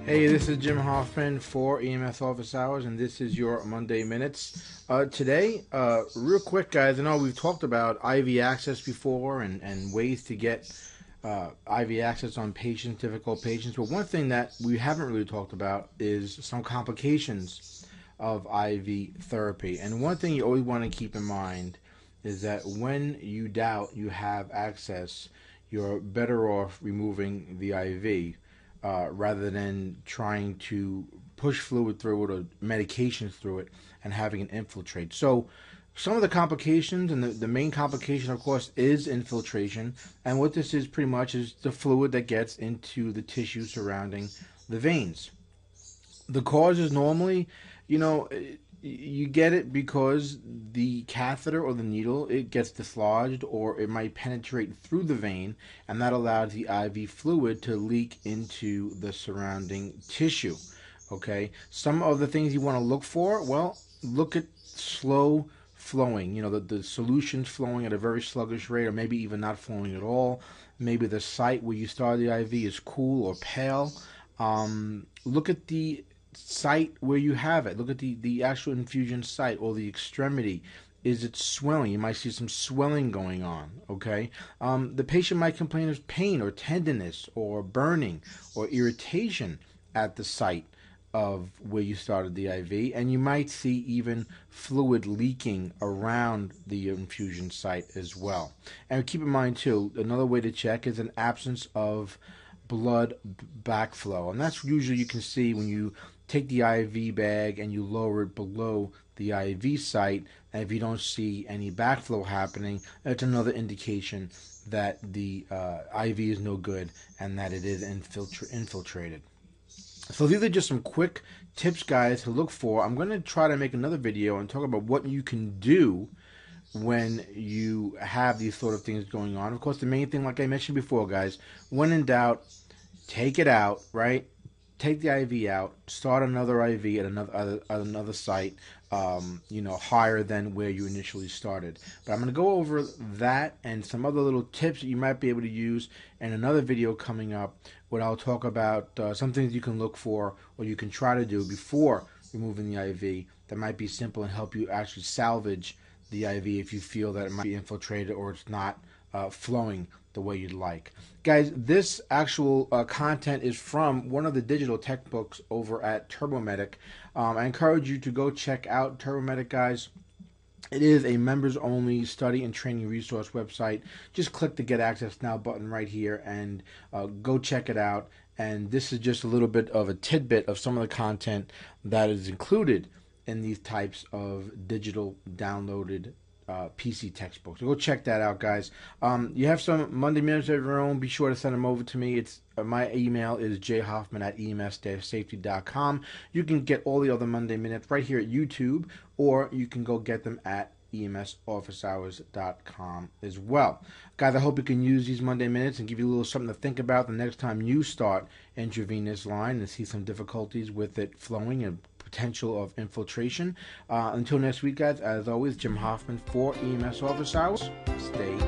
Hey, this is Jim Hoffman for EMS Office Hours, and this is your Monday Minutes. Today, real quick, guys, I know we've talked about IV access before and ways to get IV access on patients, difficult patients, but one thing that we haven't really talked about is some complications of IV therapy. And one thing you always want to keep in mind is that when you doubt you have access, you're better off removing the IV. Rather than trying to push fluid through it or medications through it and having it infiltrate. So some of the complications, and the main complication, of course, is infiltration. And what this is pretty much is the fluid that gets into the tissue surrounding the veins. The cause is normally, you get it because the catheter or the needle, it gets dislodged, or it might penetrate through the vein, and that allows the IV fluid to leak into the surrounding tissue. Okay, some of the things you want to look for, well, look at slow flowing, the solution's flowing at a very sluggish rate, or maybe even not flowing at all. Maybe the site where you start the IV is cool or pale. Look at the site where you have it. Look at the actual infusion site or the extremity. Is it swelling? You might see some swelling going on. Okay, the patient might complain of pain or tenderness or burning or irritation at the site of where you started the IV, and you might see even fluid leaking around the infusion site as well. And keep in mind too, another way to check is an absence of blood backflow, and that's usually you can see when you take the IV bag and you lower it below the IV site, and if you don't see any backflow happening, that's another indication that the IV is no good and that it is infiltrated. So these are just some quick tips, guys, to look for. I'm going to try to make another video and talk about what you can do when you have these sort of things going on. Of course, the main thing, like I mentioned before, guys, when in doubt, take it out, right? Take the IV out, start another IV at another site, higher than where you initially started. But I'm going to go over that and some other little tips that you might be able to use in another video coming up, where I'll talk about some things you can look for or you can try to do before removing the IV that might be simple and help you actually salvage the IV if you feel that it might be infiltrated or it's not flowing the way you'd like. Guys, this actual content is from one of the digital tech books over at Paramedic. I encourage you to go check out Paramedic, guys. It is a members-only study and training resource website. Just click the Get Access Now button right here and go check it out. And this is just a little bit of a tidbit of some of the content that is included in these types of digital downloaded PC textbooks. So go check that out, guys. You have some Monday Minutes of your own. Be sure to send them over to me. It's my email is jhoffman@ems-safety.com. You can get all the other Monday Minutes right here at YouTube, or you can go get them at emsofficehours.com as well. Guys, I hope you can use these Monday Minutes and give you a little something to think about the next time you start intravenous line and see some difficulties with it flowing and potential of infiltration. Until next week, guys, as always, Jim Hoffman for EMS Office Hours. Stay